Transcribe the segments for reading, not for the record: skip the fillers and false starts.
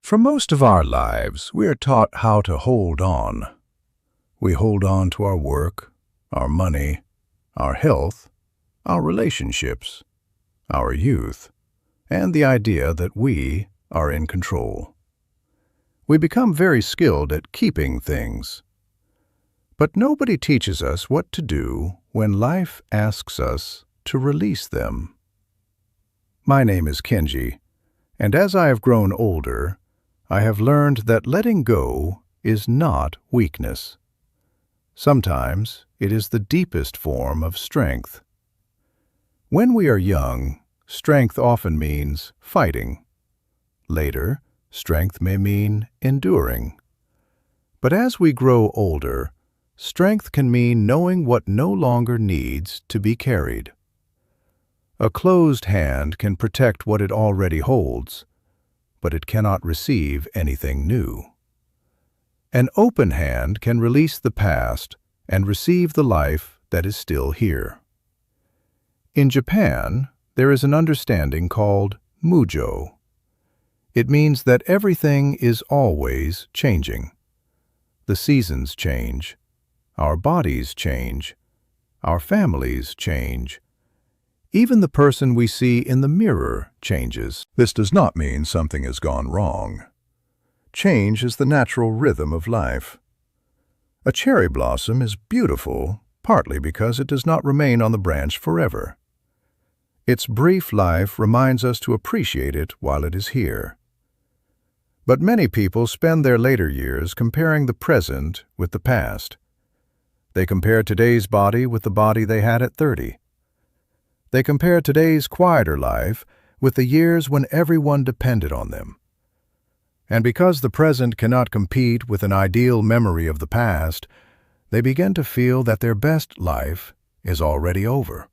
For most of our lives, we are taught how to hold on. We hold on to our work, our money, our health, our relationships, our youth, and the idea that we are in control. We become very skilled at keeping things. But nobody teaches us what to do when life asks us to release them. My name is Kenji, and as I have grown older, I have learned that letting go is not weakness. Sometimes it is the deepest form of strength. When we are young, strength often means fighting. Later, strength may mean enduring. But as we grow older, strength can mean knowing what no longer needs to be carried. A closed hand can protect what it already holds, but it cannot receive anything new. An open hand can release the past and receive the life that is still here. In Japan, there is an understanding called mujō. It means that everything is always changing. The seasons change, our bodies change, our families change. Even the person we see in the mirror changes. This does not mean something has gone wrong. Change is the natural rhythm of life. A cherry blossom is beautiful partly because it does not remain on the branch forever. Its brief life reminds us to appreciate it while it is here. But many people spend their later years comparing the present with the past. They compare today's body with the body they had at 30. They compare today's quieter life with the years when everyone depended on them. And because the present cannot compete with an ideal memory of the past, they begin to feel that their best life is already over.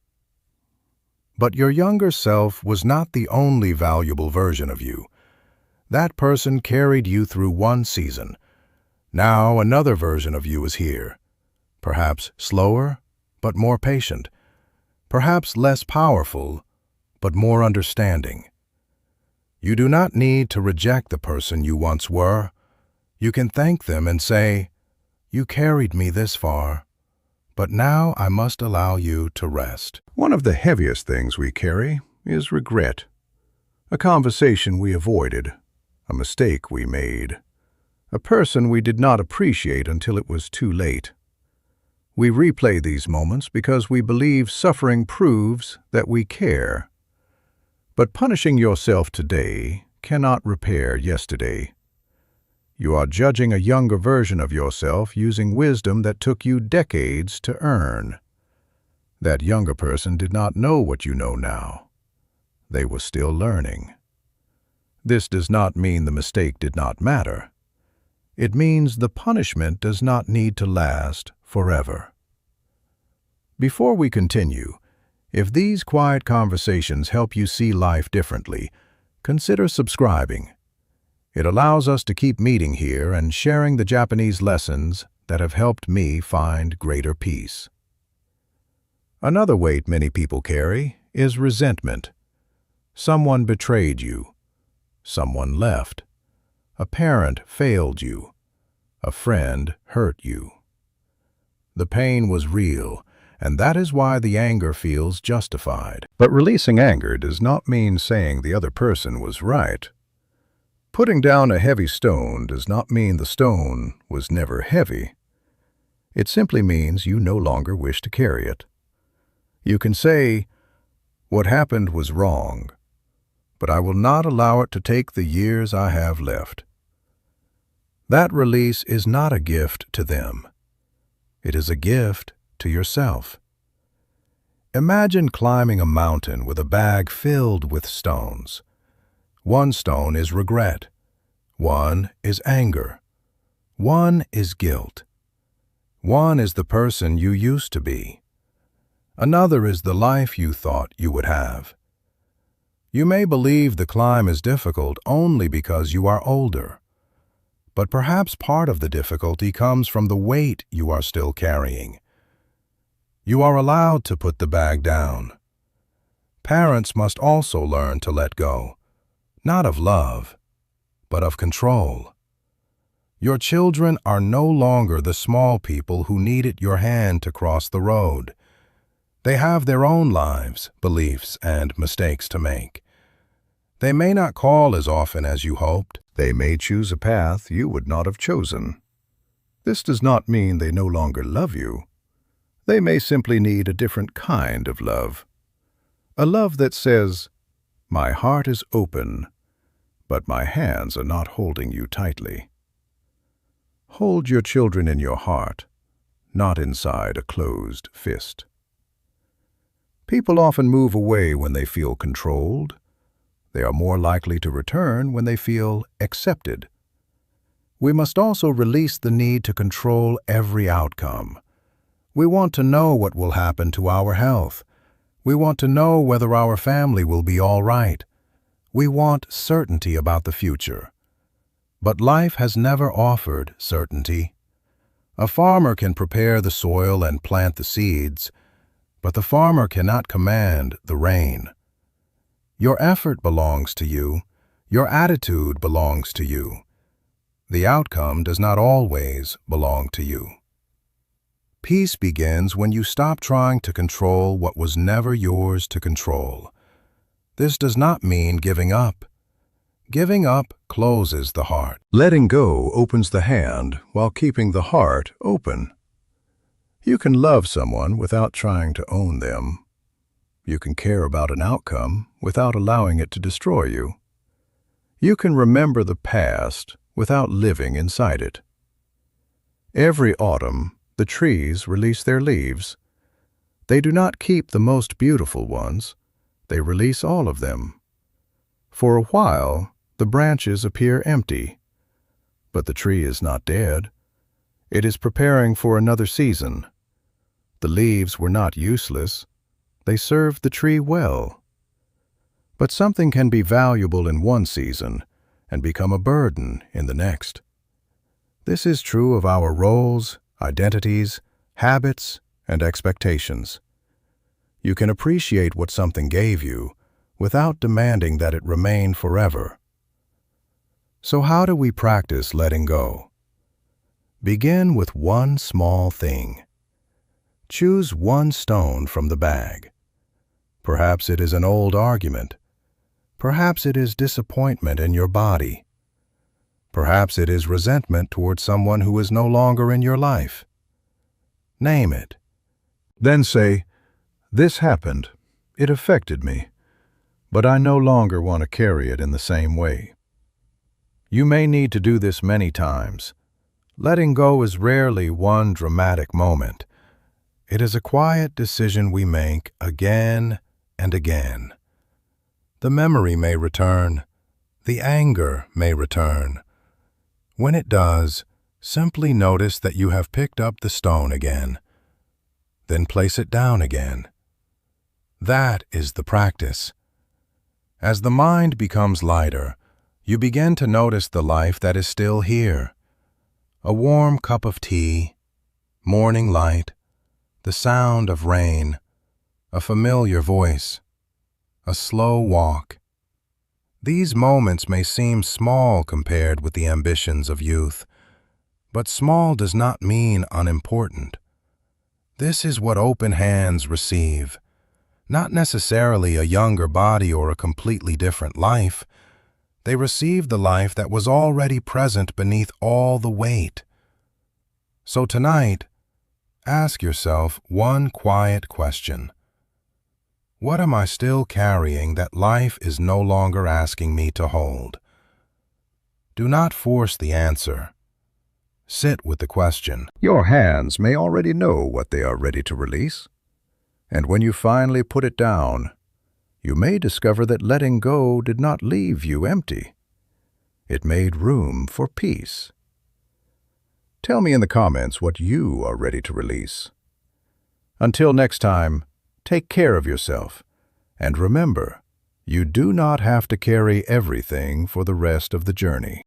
But your younger self was not the only valuable version of you. That person carried you through one season. Now another version of you is here, perhaps slower, but more patient. Perhaps less powerful, but more understanding. You do not need to reject the person you once were. You can thank them and say, "You carried me this far, but now I must allow you to rest." One of the heaviest things we carry is regret. A conversation we avoided, a mistake we made, a person we did not appreciate until it was too late. We replay these moments because we believe suffering proves that we care. But punishing yourself today cannot repair yesterday. You are judging a younger version of yourself using wisdom that took you decades to earn. That younger person did not know what you know now. They were still learning. This does not mean the mistake did not matter. It means the punishment does not need to last forever. Before we continue, if these quiet conversations help you see life differently, consider subscribing. It allows us to keep meeting here and sharing the Japanese lessons that have helped me find greater peace. Another weight many people carry is resentment. Someone betrayed you. Someone left. A parent failed you. A friend hurt you. The pain was real, and that is why the anger feels justified. But releasing anger does not mean saying the other person was right. Putting down a heavy stone does not mean the stone was never heavy. It simply means you no longer wish to carry it. You can say, "What happened was wrong, but I will not allow it to take the years I have left." That release is not a gift to them. It is a gift to yourself. Imagine climbing a mountain with a bag filled with stones. One stone is regret. One is anger. One is guilt. One is the person you used to be. Another is the life you thought you would have. You may believe the climb is difficult only because you are older. But perhaps part of the difficulty comes from the weight you are still carrying. You are allowed to put the bag down. Parents must also learn to let go, not of love, but of control. Your children are no longer the small people who needed your hand to cross the road. They have their own lives, beliefs, and mistakes to make. They may not call as often as you hoped. They may choose a path you would not have chosen. This does not mean they no longer love you. They may simply need a different kind of love. A love that says, "My heart is open, but my hands are not holding you tightly." Hold your children in your heart, not inside a closed fist. People often move away when they feel controlled. They are more likely to return when they feel accepted. We must also release the need to control every outcome. We want to know what will happen to our health. We want to know whether our family will be all right. We want certainty about the future. But life has never offered certainty. A farmer can prepare the soil and plant the seeds, but the farmer cannot command the rain. Your effort belongs to you. Your attitude belongs to you. The outcome does not always belong to you. Peace begins when you stop trying to control what was never yours to control. This does not mean giving up. Giving up closes the heart. Letting go opens the hand while keeping the heart open. You can love someone without trying to own them. You can care about an outcome without allowing it to destroy you. You can remember the past without living inside it. Every autumn, the trees release their leaves. They do not keep the most beautiful ones. They release all of them. For a while, the branches appear empty. But the tree is not dead. It is preparing for another season. The leaves were not useless. They served the tree well. But something can be valuable in one season and become a burden in the next. This is true of our roles, identities, habits, and expectations. You can appreciate what something gave you without demanding that it remain forever. So how do we practice letting go? Begin with one small thing. Choose one stone from the bag. Perhaps it is an old argument. Perhaps it is disappointment in your body. Perhaps it is resentment towards someone who is no longer in your life. Name it. Then say, "This happened. It affected me, but I no longer want to carry it in the same way." You may need to do this many times. Letting go is rarely one dramatic moment. It is a quiet decision we make again and again. The memory may return. The anger may return. When it does, simply notice that you have picked up the stone again. Then place it down again. That is the practice. As the mind becomes lighter, you begin to notice the life that is still here. A warm cup of tea, morning light, the sound of rain, a familiar voice, a slow walk. These moments may seem small compared with the ambitions of youth, but small does not mean unimportant. This is what open hands receive, not necessarily a younger body or a completely different life. They receive the life that was already present beneath all the weight. So tonight, ask yourself one quiet question. What am I still carrying that life is no longer asking me to hold? Do not force the answer. Sit with the question. Your hands may already know what they are ready to release. And when you finally put it down, you may discover that letting go did not leave you empty. It made room for peace. Tell me in the comments what you are ready to release. Until next time, take care of yourself. And remember, you do not have to carry everything for the rest of the journey.